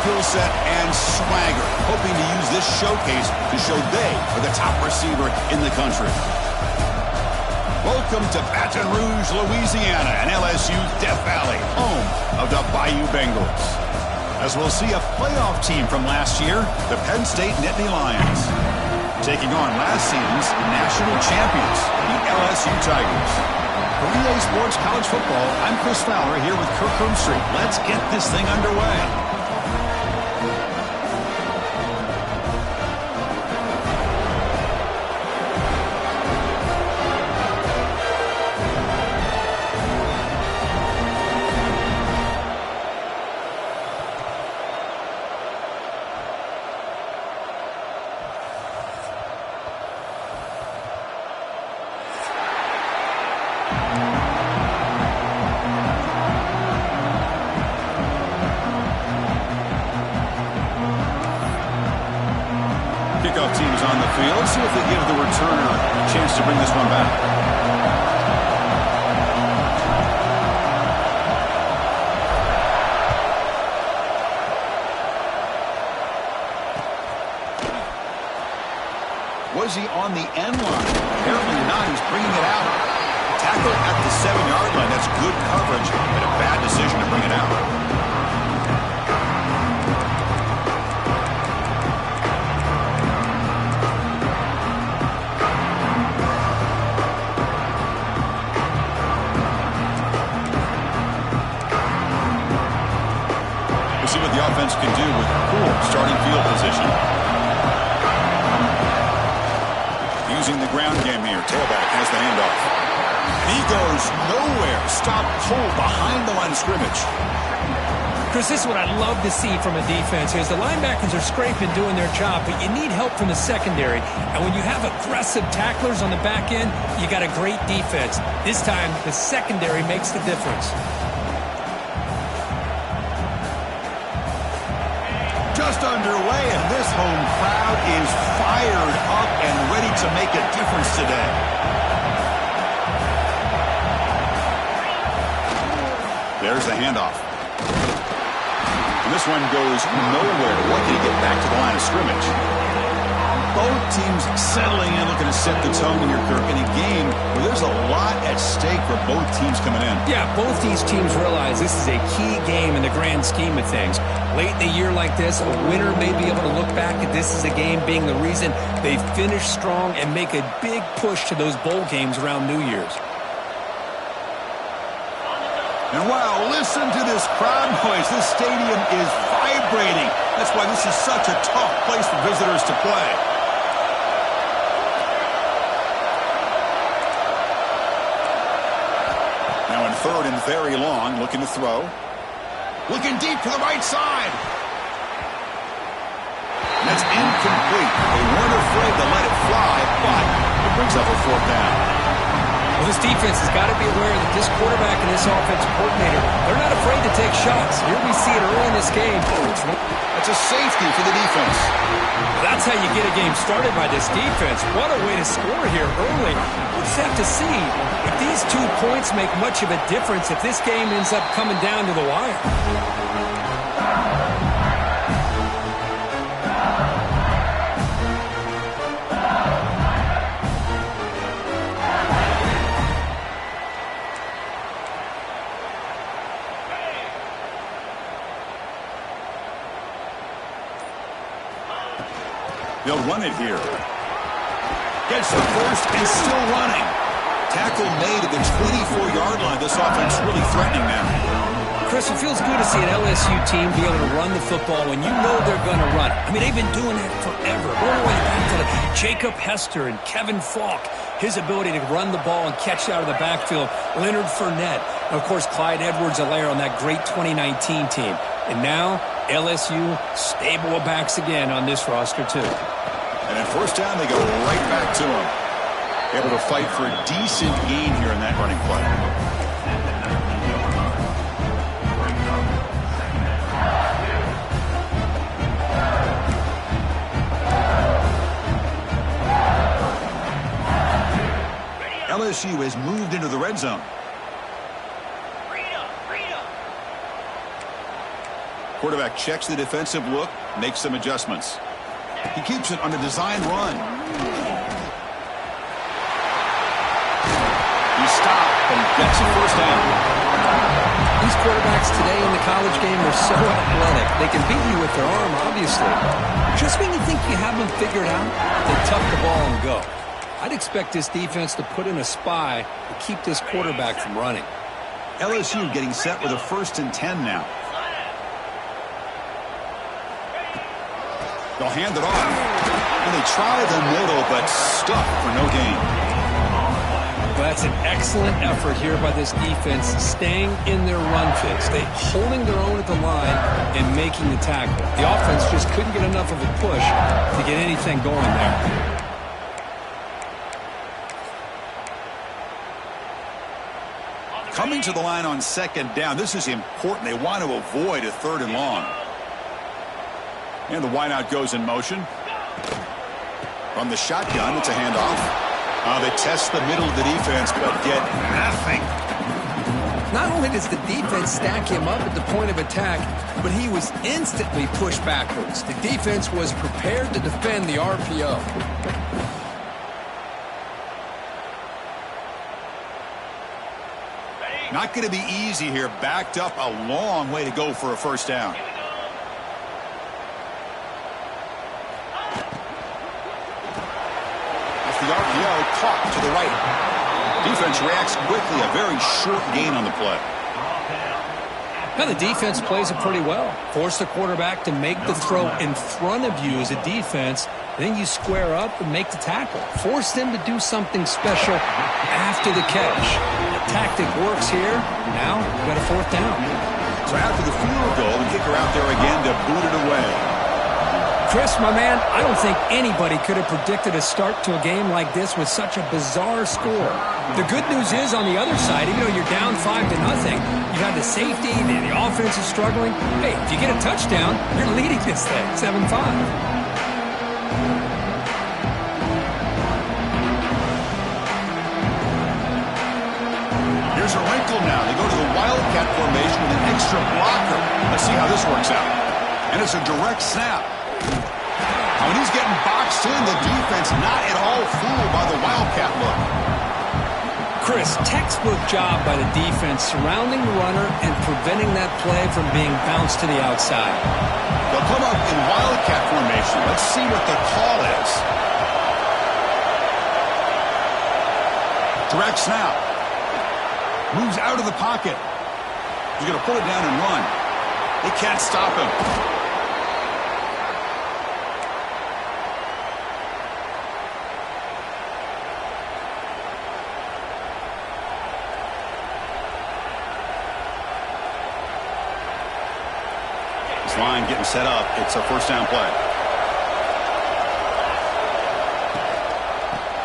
skill set and swagger, hoping to use this showcase to show they are the top receiver in the country. Welcome to Baton Rouge, Louisiana, and LSU Death Valley, home of the Bayou Bengals. As we'll see a playoff team from last year, the Penn State Nittany Lions, taking on last season's national champions, the LSU Tigers. For EA Sports College Football, I'm Chris Fowler here with Kirk Herbstreit. Let's get this thing underway. Kickoff team is on the field. Let's see if they give the returner a chance to bring this one back. Was he on the end line? Apparently not. He's bringing it out. Tackle at the 7-yard line. That's good coverage, but a bad decision to bring it out. See what the offense can do with cool starting field position. Using the ground game here. Tailback has the handoff. He goes nowhere. Stop pull behind the line of scrimmage. Chris, this is what I'd love to see from a defense here. The linebackers are scraping, doing their job, but you need help from the secondary. And when you have aggressive tacklers on the back end, you got a great defense. This time, the secondary makes the difference. Just underway, and this home crowd is fired up and ready to make a difference today. There's the handoff. And this one goes nowhere. What can he get back to the line of scrimmage? Both teams settling in, looking to set the tone here, Kirk, in a game where there's a lot at stake for both teams coming in. Yeah, both these teams realize this is a key game in the grand scheme of things. Late in the year like this, a winner may be able to look back at this as a game being the reason they finish strong and make a big push to those bowl games around New Year's. And wow, listen to this crowd noise. This stadium is vibrating. That's why this is such a tough place for visitors to play. Now in third and very long, looking to throw. Looking deep to the right side. And that's incomplete. They weren't afraid to let it fly, but it brings up a fourth down. Well, this defense has got to be aware that this quarterback and this offensive coordinator, they're not afraid to take shots. Here we see it early in this game. That's a safety for the defense. That's how you get a game started by this defense. What a way to score here early. We'll just have to see if these 2 points make much of a difference if this game ends up coming down to the wire. They'll run it here. Gets the first and still running. Tackle made at the 24-yard line. This offense really threatening now. Chris, it feels good to see an LSU team be able to run the football when you know they're going to run it. I mean, they've been doing that forever. All the way back to Jacob Hester and Kevin Falk. His ability to run the ball and catch out of the backfield. Leonard Fournette. And, of course, Clyde Edwards-Helaire on that great 2019 team. And now, LSU stable of backs again on this roster, too. And at first down, they go right back to him. Able to fight for a decent gain here in that running play. LSU has moved into the red zone. Quarterback checks the defensive look, makes some adjustments. He keeps it on a design run. He stopped and gets a first down. These quarterbacks today in the college game are so athletic. They can beat you with their arm, obviously. Just when you think you have them figured out, they tuck the ball and go. I'd expect this defense to put in a spy to keep this quarterback from running. LSU getting set with a 1st and 10 now. They'll hand it off. And they try the middle, but stuck for no gain. Well, that's an excellent effort here by this defense, staying in their run fix. They holding their own at the line and making the tackle. The offense just couldn't get enough of a push to get anything going there. Coming to the line on 2nd down. This is important. They want to avoid a 3rd and long. And the wideout goes in motion. From the shotgun, it's a handoff. They test the middle of the defense, but get nothing. Not only does the defense stack him up at the point of attack, but he was instantly pushed backwards. The defense was prepared to defend the RPO. Not going to be easy here. Backed up a long way to go for a first down. Off the RPO, caught to the right. Defense reacts quickly. A very short gain on the play. Now the defense plays it pretty well. Force the quarterback to make the throw in front of you as a defense. Then you square up and make the tackle. Force them to do something special after the catch. The tactic works here. Now you've got a 4th down. So after the field goal, the kicker out there again to boot it away. Chris, my man, I don't think anybody could have predicted a start to a game like this with such a bizarre score. The good news is on the other side, even though you're down 5-0, you have the safety, the offense is struggling. Hey, if you get a touchdown, you're leading this thing, 7-5. Here's a wrinkle now. They go to the Wildcat formation with an extra blocker. Let's see how this works out. And it's a direct snap. Now, when he's getting boxed in, the defense not at all fooled by the Wildcat look. Chris, textbook job by the defense surrounding the runner and preventing that play from being bounced to the outside. They'll come up in Wildcat formation. Let's see what the call is. Direct snap. Moves out of the pocket. He's going to pull it down and run. They can't stop him. This line getting set up. It's a 1st down play.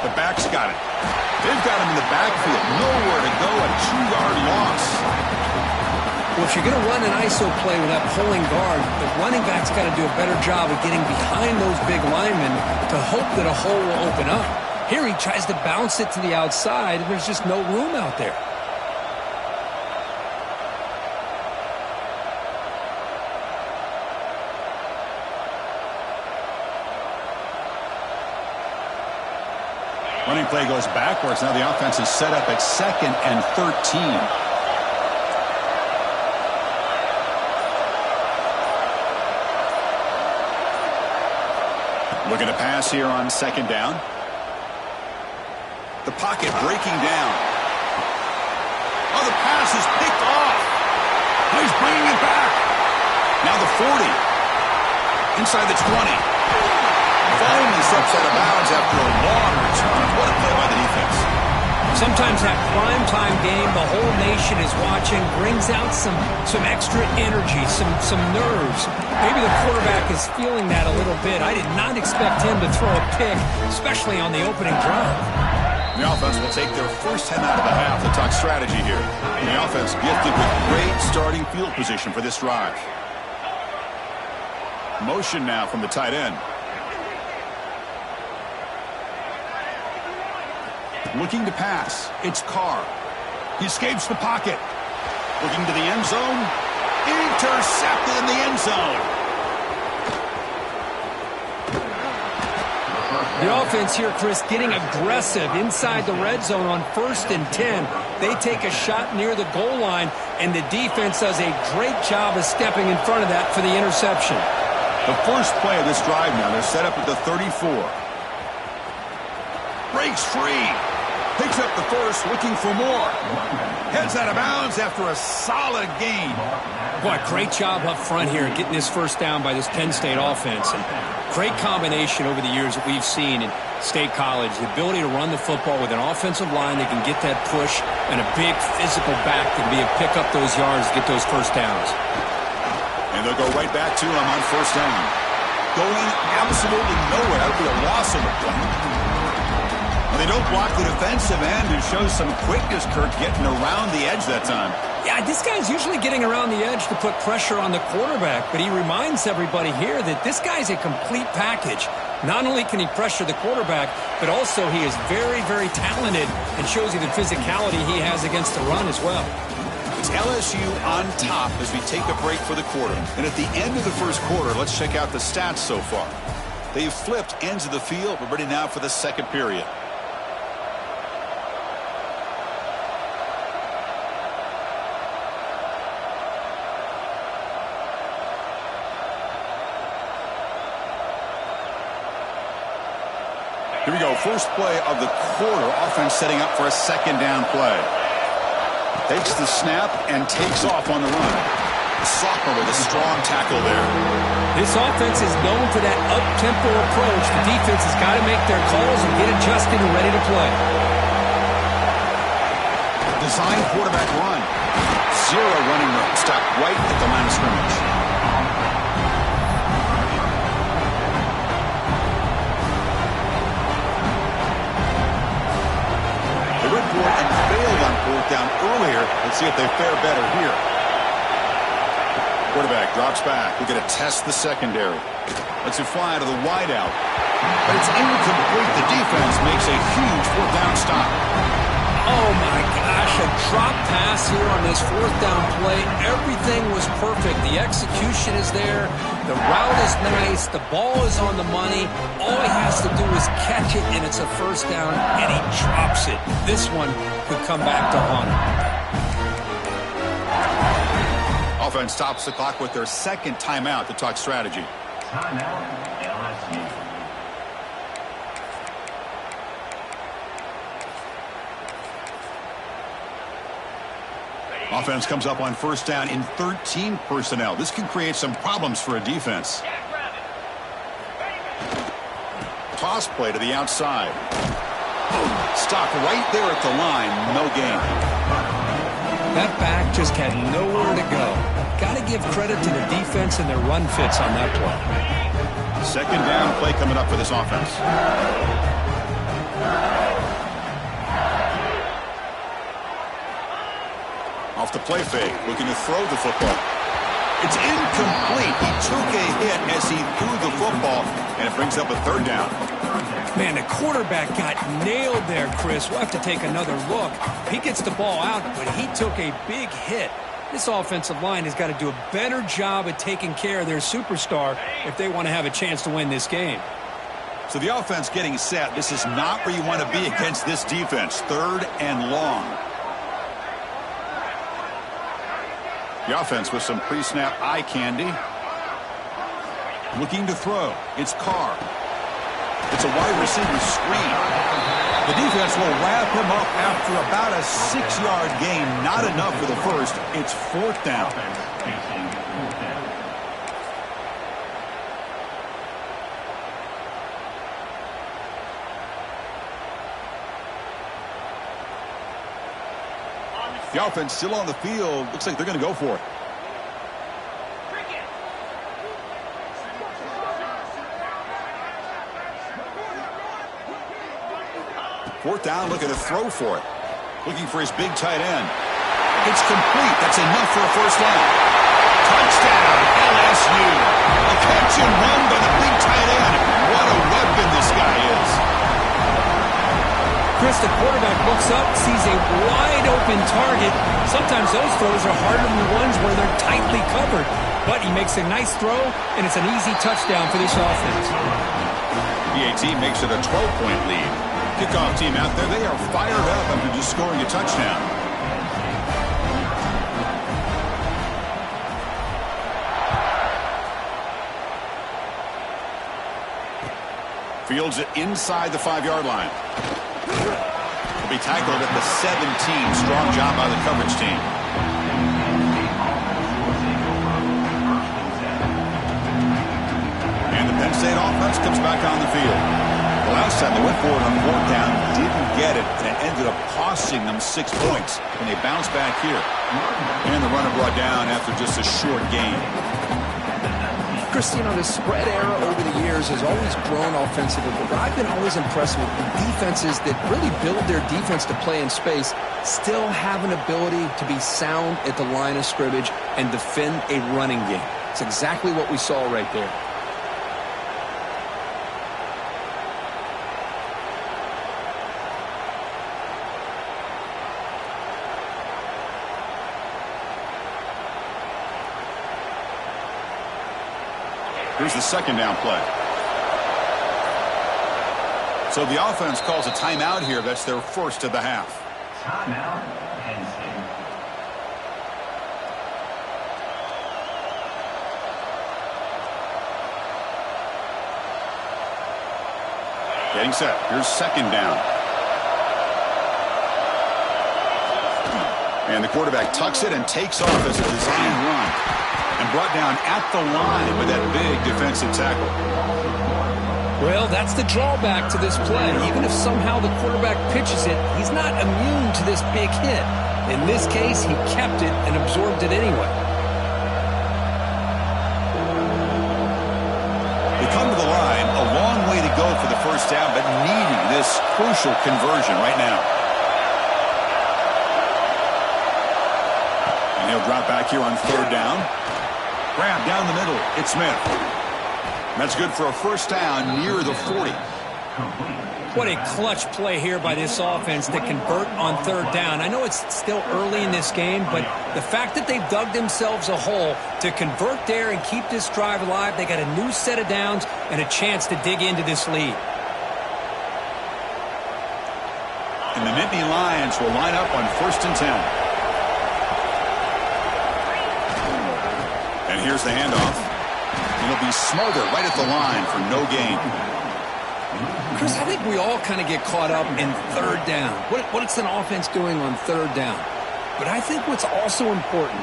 The back's got it. They've got him in the backfield. Nowhere to go. A 2-yard loss. Well, if you're going to run an ISO play with that pulling guard, the running back's got to do a better job of getting behind those big linemen to hope that a hole will open up. Here he tries to bounce it to the outside, and there's just no room out there. Running play goes backwards. Now the offense is set up at 2nd and 13. Looking to pass here on 2nd down. The pocket breaking down. Oh, the pass is picked off. Oh, he's bringing it back. Now the 40. Inside the 20. Finally steps out of bounds after a long return. What a play by the defense. Sometimes that primetime game, the whole nation is watching, brings out some extra energy, some nerves. Maybe the quarterback is feeling that a little bit. I did not expect him to throw a pick, especially on the opening drive. The offense will take their first 10 out of the half. We'll talk strategy here. And the offense gifted with great starting field position for this drive. Motion now from the tight end. Looking to pass. It's Carr. He escapes the pocket. Looking to the end zone. Intercepted in the end zone. The offense here, Chris, getting aggressive inside the red zone on 1st and 10. They take a shot near the goal line, and the defense does a great job of stepping in front of that for the interception. The first play of this drive now, they're set up at the 34. Breaks free. Picks up the first, looking for more. Heads out of bounds after a solid gain. Boy, great job up front here getting this first down by this Penn State offense. And great combination over the years that we've seen in State College. The ability to run the football with an offensive line that can get that push and a big physical back that can be able to pick up those yards to get those first downs. And they'll go right back to him on first down. Going absolutely nowhere. That'll be a loss of the play. They don't block the defensive end and show some quickness, Kirk, getting around the edge that time. Yeah, this guy's usually getting around the edge to put pressure on the quarterback, but he reminds everybody here that this guy's a complete package. Not only can he pressure the quarterback, but also he is very, very talented and shows you the physicality he has against the run as well. It's LSU on top as we take a break for the quarter. And at the end of the first quarter, let's check out the stats so far. They've flipped ends of the field. We're ready now for the second period. Here we go, first play of the quarter. Offense setting up for a second down play. Takes the snap and takes off on the run. The sophomore with a strong tackle there. This offense is known for that up-tempo approach. The defense has got to make their calls and get adjusted and ready to play. Design quarterback run. Zero running room. Stopped right at the line of scrimmage. And failed on fourth down earlier. Let's see if they fare better here. Quarterback drops back. We're going to test the secondary. Lets it fly to the wideout. But it's incomplete. The defense makes a huge fourth down stop. Oh, my gosh. A drop pass here on this fourth down play. Everything was perfect. The execution is there. The route is nice. The ball is on the money. All he has to do is catch it, and it's a first down, and he drops it. This one could come back to haunt him. Offense stops the clock with their second timeout to talk strategy. Timeout, LSU. Offense comes up on first down in 13 personnel. This can create some problems for a defense. Toss play to the outside. Stopped right there at the line. No gain. That back just had nowhere to go. Got to give credit to the defense and their run fits on that play. Second down play coming up for this offense. Off the play fake, looking to throw the football. It's incomplete. He took a hit as he threw the football, and it brings up a third down. Man, the quarterback got nailed there, Chris. We'll have to take another look. He gets the ball out, but he took a big hit. This offensive line has got to do a better job of taking care of their superstar if they want to have a chance to win this game. So the offense getting set. This is not where you want to be against this defense. Third and long. The offense with some pre-snap eye candy. Looking to throw. It's Carr. It's a wide receiver screen. The defense will wrap him up after about a 6-yard gain. Not enough for the first. It's fourth down. The offense still on the field. Looks like they're going to go for it. Fourth down, looking to throw for it. Looking for his big tight end. It's complete. That's enough for a first down. Touchdown, LSU. A catch and run by the big tight end. What a weapon this guy is. Chris, the quarterback looks up, sees a wide-open target. Sometimes those throws are harder than the ones where they're tightly covered. But he makes a nice throw, and it's an easy touchdown for this offense. PAT makes it a 12-point lead. Kickoff team out there, they are fired up after just scoring a touchdown. Fields it inside the 5-yard line. Will be tackled at the 17. Strong job by the coverage team. And the Penn State offense comes back on the field. The last time they went for it on 4th down, didn't get it, and it ended up costing them 6 points. And they bounced back here. And the runner brought down after just a short gain. Chris, you know, the spread era over the years has always grown offensively, but I've been always impressed with defenses that really build their defense to play in space, still have an ability to be sound at the line of scrimmage and defend a running game. It's exactly what we saw right there. Here's the 2nd down play. So the offense calls a timeout here. That's their first of the half. Timeout, Penn State. Getting set. Here's 2nd down. And the quarterback tucks it and takes off as a design run. And brought down at the line with that big defensive tackle. Well, that's the drawback to this play. Even if somehow the quarterback pitches it, he's not immune to this big hit. In this case, he kept it and absorbed it anyway. They come to the line, a long way to go for the first down, but needing this crucial conversion right now. And he'll drop back here on 3rd down. Grab down the middle. It's Smith. That's good for a first down near the 40. What a clutch play here by this offense to convert on 3rd down. I know it's still early in this game, but the fact that they've dug themselves a hole to convert there and keep this drive alive, they got a new set of downs and a chance to dig into this lead. And the Nittany Lions will line up on 1st and 10. And here's the handoff. It'll be Smolder right at the line for no gain. Chris, I think we all kind of get caught up in 3rd down. What's an offense doing on 3rd down? But I think what's also important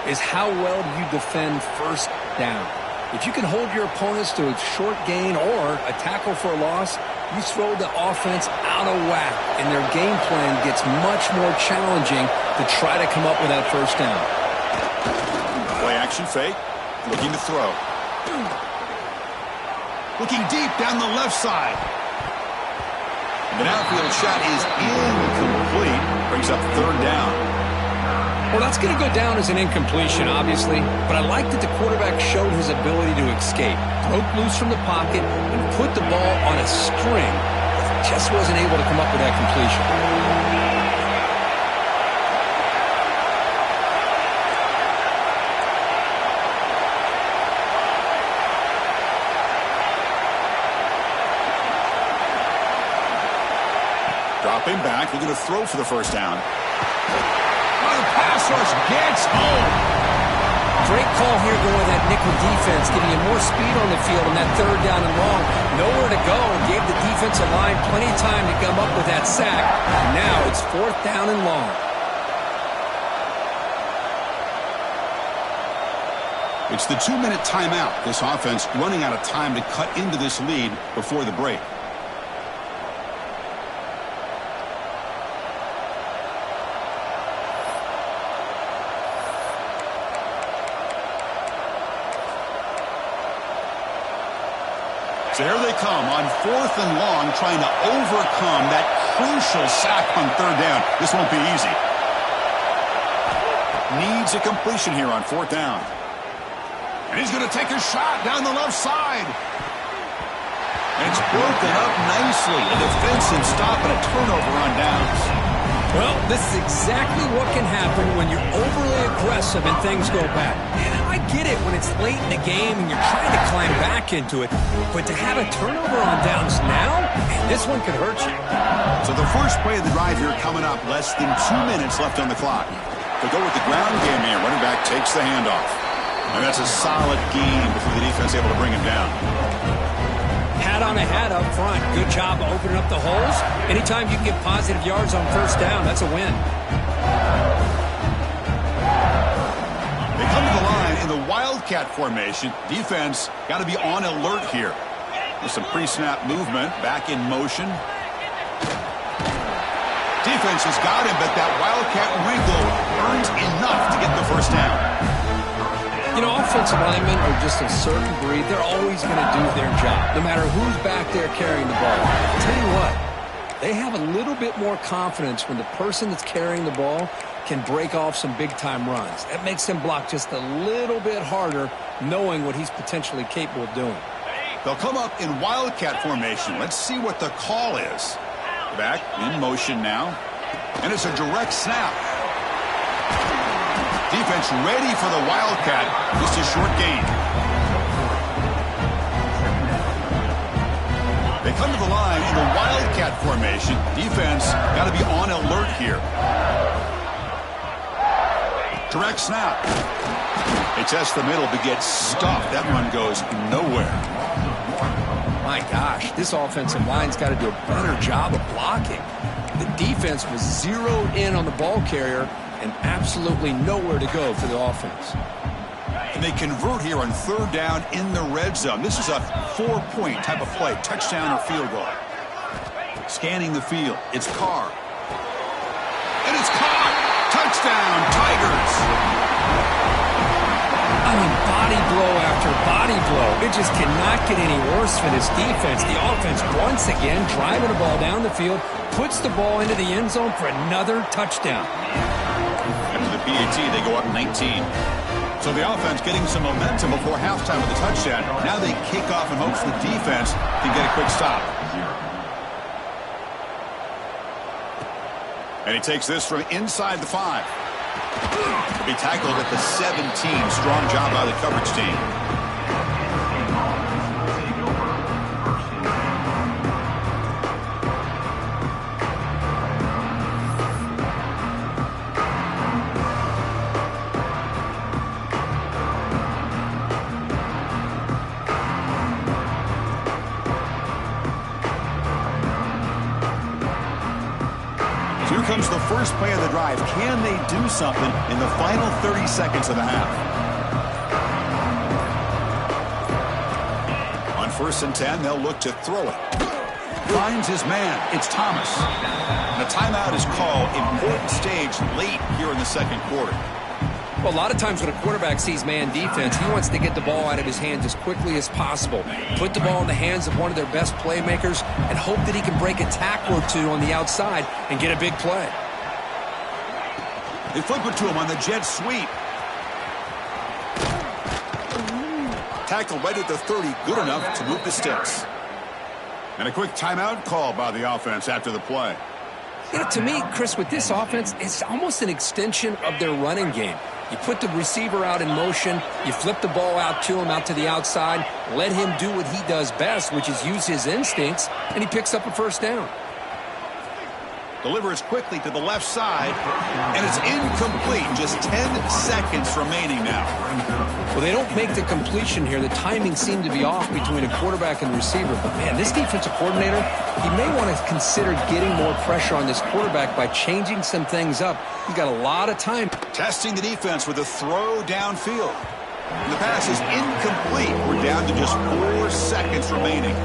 is how well do you defend 1st down. If you can hold your opponents to a short gain or a tackle for a loss, you throw the offense out of whack, and their game plan gets much more challenging to try to come up with that 1st down. Play action fake. Looking to throw. Looking deep down the left side. An outfield shot is incomplete. Brings up 3rd down. Well, that's going to go down as an incompletion, obviously. But I like that the quarterback showed his ability to escape. Broke loose from the pocket and put the ball on a string. Just wasn't able to come up with that completion. Dropping back, looking to throw for the 1st down. Oh, the pass rush gets home. Great call here going with that nickel defense, giving you more speed on the field on that 3rd down and long. Nowhere to go, and gave the defensive line plenty of time to come up with that sack. And now it's 4th down and long. It's the 2-minute timeout. This offense running out of time to cut into this lead before the break. So here they come on 4th and long, trying to overcome that crucial sack on 3rd down. This won't be easy. Needs a completion here on 4th down. And he's going to take a shot down the left side. And it's broken up nicely. A defensive stop and a turnover on downs. Well, this is exactly what can happen when you're overly aggressive and things go bad. And I get it when it's late in the game and you're trying to climb back into it. But to have a turnover on downs now, man, this one could hurt you. So the first play of the drive here coming up. Less than 2 minutes left on the clock. They go with the ground game here. Running back takes the handoff. And that's a solid game before the defense able to bring him down. Hat on a hat up front. Good job of opening up the holes. Anytime you can get positive yards on first down, that's a win. They come to the line in the Wildcat formation. Defense got to be on alert here. With some pre-snap movement, back in motion. Defense has got him, but that Wildcat wrinkle earns enough to get the first down. You know, offensive linemen are just a certain breed. They're always going to do their job, no matter who's back there carrying the ball. I'll tell you what, they have a little bit more confidence when the person that's carrying the ball can break off some big-time runs. That makes them block just a little bit harder, knowing what he's potentially capable of doing. They'll come up in Wildcat formation. Let's see what the call is. Back in motion now. And it's a direct snap. Defense ready for the Wildcat. Just a short gain. They come to the line in the Wildcat formation. Defense got to be on alert here. Direct snap. They test the middle, but get stuffed. That one goes nowhere. My gosh, this offensive line's got to do a better job of blocking. The defense was zeroed in on the ball carrier and absolutely nowhere to go for the offense. And they convert here on third down in the red zone. This is a 4-point type of play, touchdown or field goal. Scanning the field, it's Carr. And it's caught! Touchdown, Tigers! I mean, body blow after body blow. It just cannot get any worse for this defense. The offense, once again, driving the ball down the field, puts the ball into the end zone for another touchdown. After the PAT, they go up 19. So the offense getting some momentum before halftime with a touchdown. Now they kick off in hopes the defense can get a quick stop. And he takes this from inside the 5. He'll be tackled at the 17. Strong job by the coverage team. Here comes the first play of the drive. Can they do something in the final 30 seconds of the half? On 1st and 10, they'll look to throw it. Finds his man. It's Thomas. And a timeout is called. Important stage late here in the second quarter. Well, a lot of times when a quarterback sees man defense, he wants to get the ball out of his hands as quickly as possible. Put the ball in the hands of one of their best playmakers and hope that he can break a tackle or two on the outside and get a big play. They flip it to him on the jet sweep. Tackle right at the 30, good enough to move the sticks. And a quick timeout call by the offense after the play. You know, to me, Chris, with this offense, it's almost an extension of their running game. You put the receiver out in motion, you flip the ball out to him, out to the outside, let him do what he does best, which is use his instincts, and he picks up a first down. Delivers quickly to the left side, and it's incomplete. Just 10 seconds remaining now. Well, they don't make the completion here. The timing seemed to be off between a quarterback and receiver. But, man, this defensive coordinator, he may want to consider getting more pressure on this quarterback by changing some things up. He's got a lot of time. Testing the defense with a throw downfield. And the pass is incomplete. We're down to just 4 seconds remaining.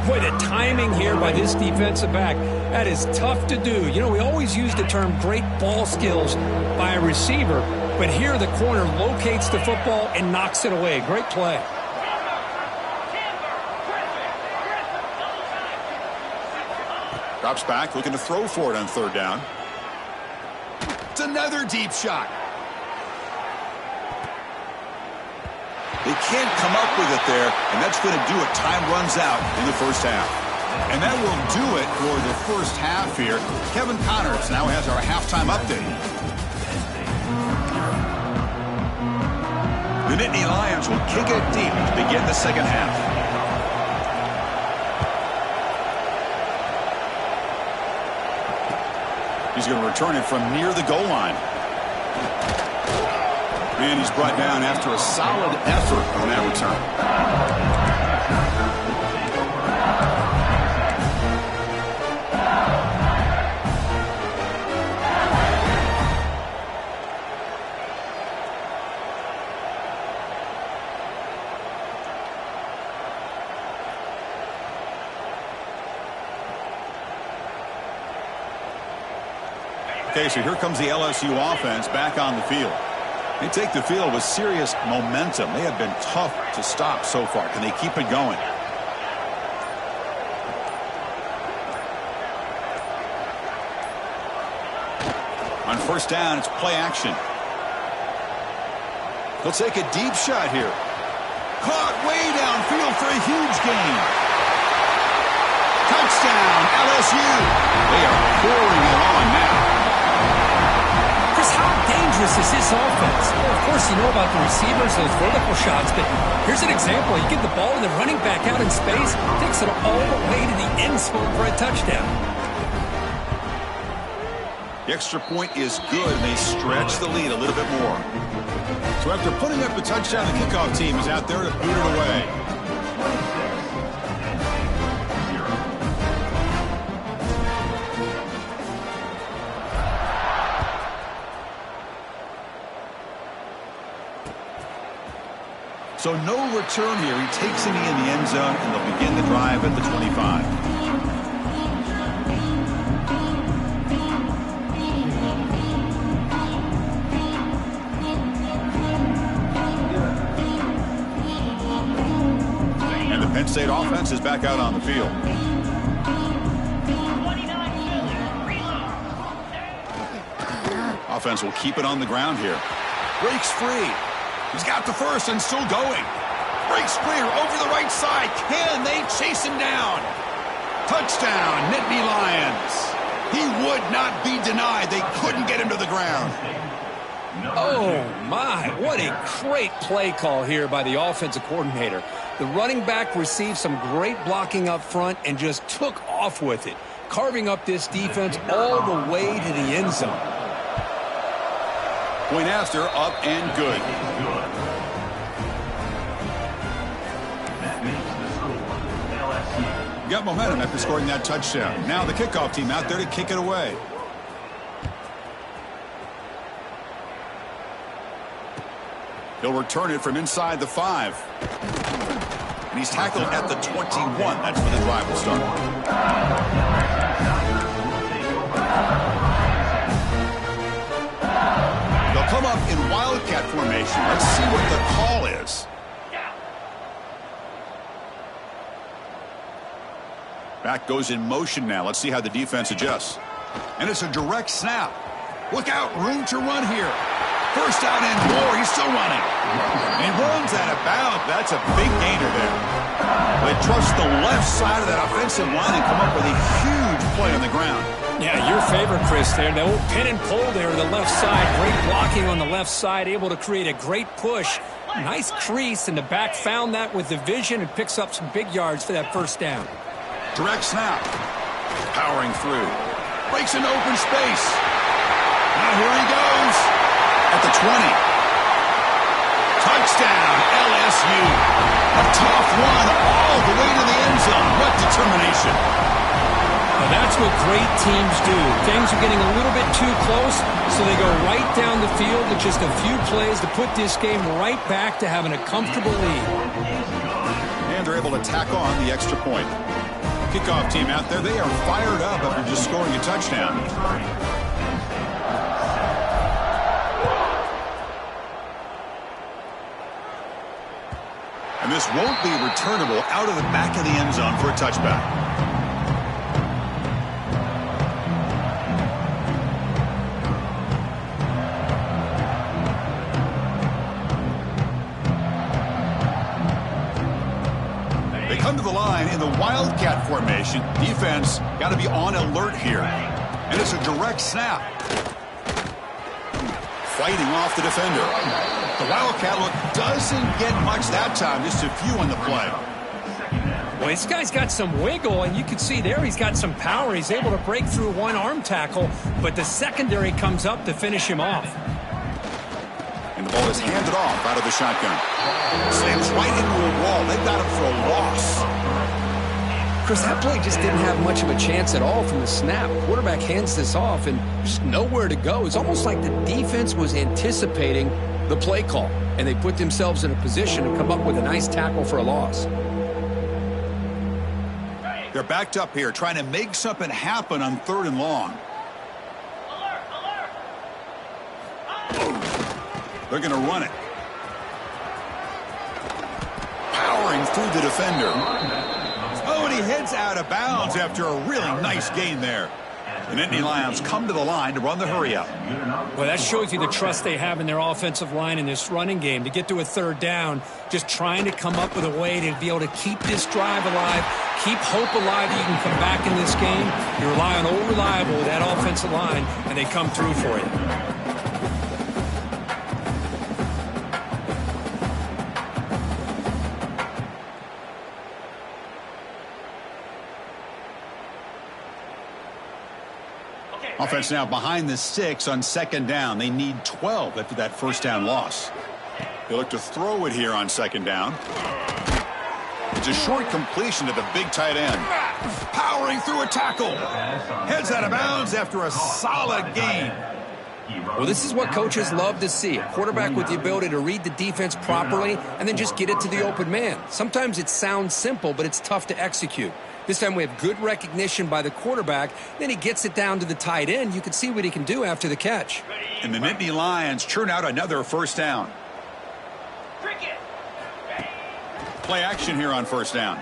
Boy, the timing here by this defensive back, that is tough to do. You know, we always use the term great ball skills by a receiver, but here the corner locates the football and knocks it away. Great play. Drops back, looking to throw for it on third down. It's another deep shot. They can't come up with it there, and that's going to do it. Time runs out in the first half. And that will do it for the first half here. Kevin Connors now has our halftime update. The Nittany Lions will kick it deep to begin the second half. He's going to return it from near the goal line. And he's brought down after a solid effort on that return. Okay, so here comes the LSU offense back on the field. They take the field with serious momentum. They have been tough to stop so far. Can they keep it going? On first down, it's play action. He'll take a deep shot here. Caught way downfield for a huge gain. Touchdown, LSU. They are pouring it on now. Chris, how dangerous is this offense? Well, of course, you know about the receivers, those vertical shots, but here's an example. You get the ball and the running back out in space, takes it all the way to the end zone for a touchdown. The extra point is good, and they stretch the lead a little bit more. So after putting up a touchdown, the kickoff team is out there to boot it away. So no return here. He takes it in the end zone, and they'll begin the drive at the 25. And the Penn State offense is back out on the field. Offense will keep it on the ground here. Breaks free. He's got the first and still going. Breaks clear over the right side. Can they chase him down? Touchdown, Nittany Lions. He would not be denied. They couldn't get him to the ground. Oh, my. What a great play call here by the offensive coordinator. The running back received some great blocking up front and just took off with it, carving up this defense all the way to the end zone. Point after, up and good. Got momentum after scoring that touchdown. Now the kickoff team out there to kick it away. He'll return it from inside the 5. And he's tackled at the 21. That's where the drive will start. They'll come up in wildcat formation. Let's see what the call is. Back goes in motion now. Let's see how the defense adjusts. And it's a direct snap. Look out, room to run here. First down and more. He's still running. And he runs out of bounds. That's a big gainer there. They trust the left side of that offensive line and come up with a huge play on the ground. Yeah, your favorite, Chris, there. The old pin and pull there to the left side. Great blocking on the left side, able to create a great push. Nice crease, and the back found that with the vision and picks up some big yards for that first down. Direct snap. Powering through. Breaks into open space. Now here he goes. At the 20. Touchdown, LSU. A tough run all the way to the end zone. What determination. Well, that's what great teams do. Things are getting a little bit too close, so they go right down the field with just a few plays to put this game right back to having a comfortable lead. And they're able to tack on the extra point. Kickoff team out there, they are fired up after just scoring a touchdown. And this won't be returnable out of the back of the end zone for a touchback. They come to the line in the Wildcat formation. Defense got to be on alert here. And it's a direct snap. Fighting off the defender. The Wildcat look doesn't get much that time, just a few on the play. Well, this guy's got some wiggle, and you can see there he's got some power. He's able to break through one arm tackle, but the secondary comes up to finish him off. And the ball is handed off out of the shotgun. Slams right into a wall. They've got him for a loss. Chris, that play just didn't have much of a chance at all from the snap. Quarterback hands this off and just nowhere to go. It's almost like the defense was anticipating the play call, and they put themselves in a position to come up with a nice tackle for a loss. They're backed up here, trying to make something happen on 3rd and long. They're going to run it. Powering through the defender. Oh, and he heads out of bounds after a really nice gain there. The Nittany Lions come to the line to run the hurry-up. Well, that shows you the trust they have in their offensive line in this running game. To get to a 3rd down, just trying to come up with a way to be able to keep this drive alive, keep hope alive that you can come back in this game. You rely on Old Reliable with that offensive line, and they come through for you. Offense now behind the 6 on 2nd down. They need 12 after that 1st down loss. They look to throw it here on 2nd down. It's a short completion to the big tight end. Powering through a tackle. Heads out of bounds after a solid gain. Well, this is what coaches love to see. A quarterback with the ability to read the defense properly and then just get it to the open man. Sometimes it sounds simple, but it's tough to execute. This time we have good recognition by the quarterback. Then he gets it down to the tight end. You can see what he can do after the catch. And the Nittany Lions churn out another 1st down. Play action here on 1st down.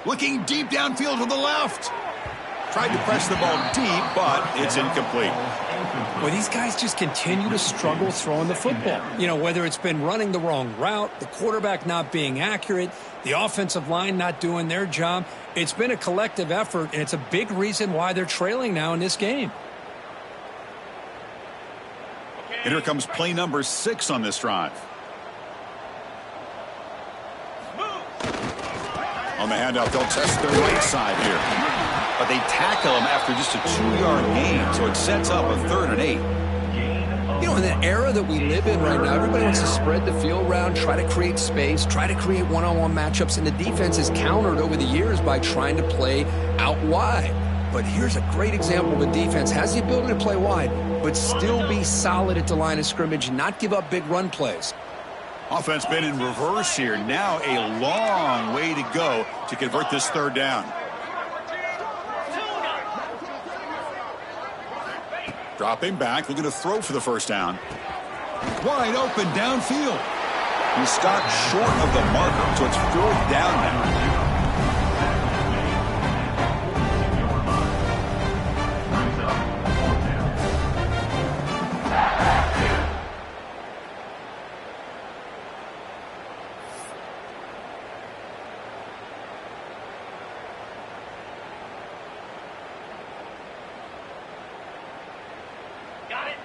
Looking deep downfield to the left. Tried to press the ball deep, but it's incomplete. Well, these guys just continue to struggle throwing the football. You know, whether it's been running the wrong route, the quarterback not being accurate, the offensive line not doing their job. It's been a collective effort, and it's a big reason why they're trailing now in this game. And here comes play number 6 on this drive. On the handoff, they'll test the right side here. But they tackle him after just a 2-yard gain, so it sets up a 3rd and 8. You know, in the era that we live in right now, everybody wants to spread the field around, try to create space, try to create one-on-one matchups, and the defense is countered over the years by trying to play out wide. But here's a great example of a defense has the ability to play wide, but still be solid at the line of scrimmage, not give up big run plays. Offense been in reverse here. Now a long way to go to convert this 3rd down. Dropping back, looking to throw for the 1st down. Wide open downfield. He stopped short of the marker, so it's 4th down now.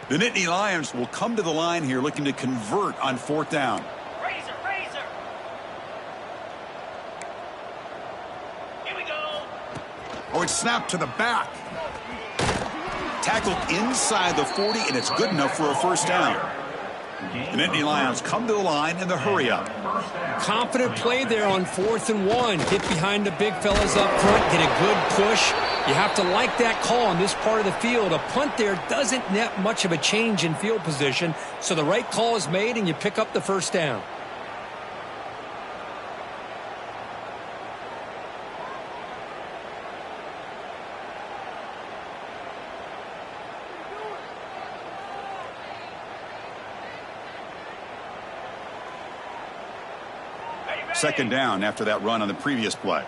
The Nittany Lions will come to the line here looking to convert on 4th down. Razor. Here we go. Oh, it's snapped to the back. Tackled inside the 40, and it's good enough for a 1st down. The Nittany Lions come to the line in the hurry-up. Confident play there on 4th and 1. Get behind the big fellas up front, get a good push. You have to like that call on this part of the field. A punt there doesn't net much of a change in field position, so the right call is made and you pick up the 1st down. Second down after that run on the previous play.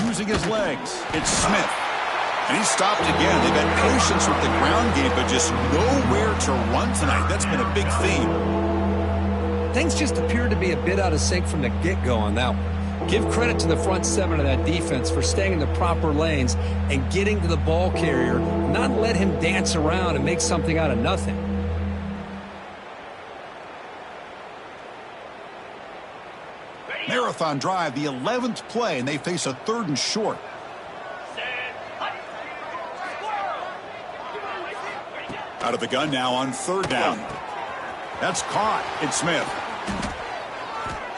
Using his legs, it's Smith. And he's stopped again. They've had patience with the ground game, but just nowhere to run tonight. That's been a big theme. Things just appear to be a bit out of sync from the get-go on that one. Give credit to the front seven of that defense for staying in the proper lanes and getting to the ball carrier, not let him dance around and make something out of nothing. Marathon drive, the 11th play, and they face a 3rd and short. Out of the gun now on 3rd down. That's caught. It's Smith.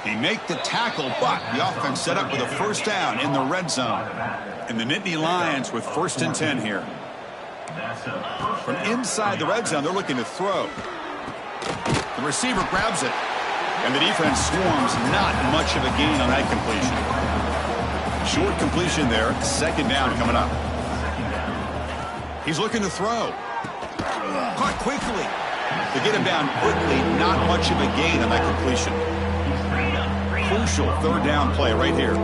He make the tackle, but the offense set up with a 1st down in the red zone. And the Nittany Lions with 1st and 10 here. From inside the red zone, they're looking to throw. The receiver grabs it. And the defense swarms. Not much of a gain on that completion. Short completion there. 2nd down coming up. He's looking to throw. Caught quickly. To get him down quickly, not much of a gain on that completion. Crucial 3rd down play right here.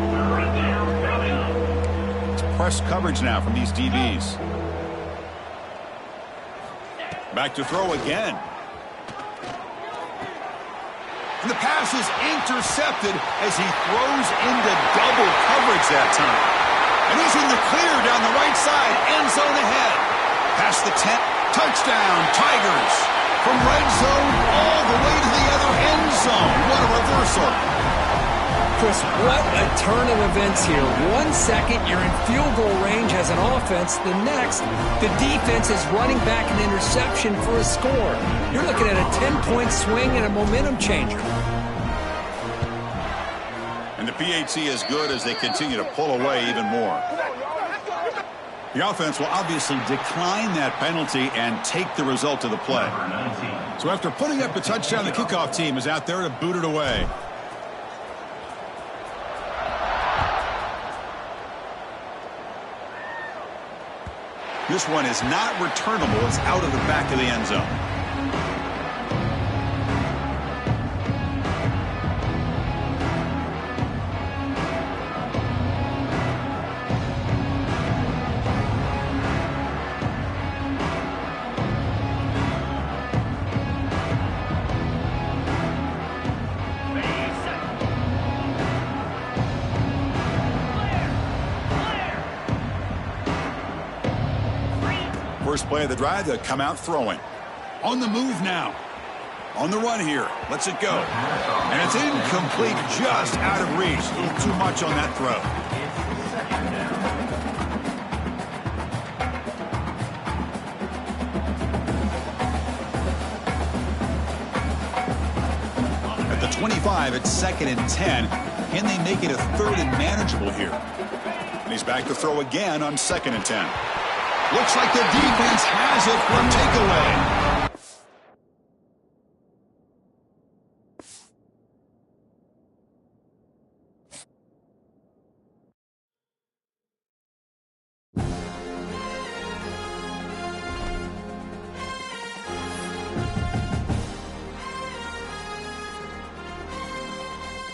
It's press coverage now from these DBs. Back to throw again. And the pass is intercepted as he throws into double coverage that time. And he's in the clear down the right side, end zone ahead. Past the 10, touchdown, Tigers. From red zone all the way to the other end zone. What a reversal. Chris, what a turn of events here. 1 second, you're in field goal range as an offense. The next, the defense is running back an interception for a score. You're looking at a 10-point swing and a momentum changer. And the PAT is good as they continue to pull away even more. The offense will obviously decline that penalty and take the result of the play. So after putting up the touchdown, the kickoff team is out there to boot it away. This one is not returnable. It's out of the back of the end zone. First play of the drive, they'll come out throwing. On the move now. On the run here. Lets it go. And it's incomplete, just out of reach. A little too much on that throw. At the 25, it's 2nd and 10. Can they make it a 3rd and manageable here? And he's back to throw again on 2nd and 10. Looks like the defense has it for a takeaway.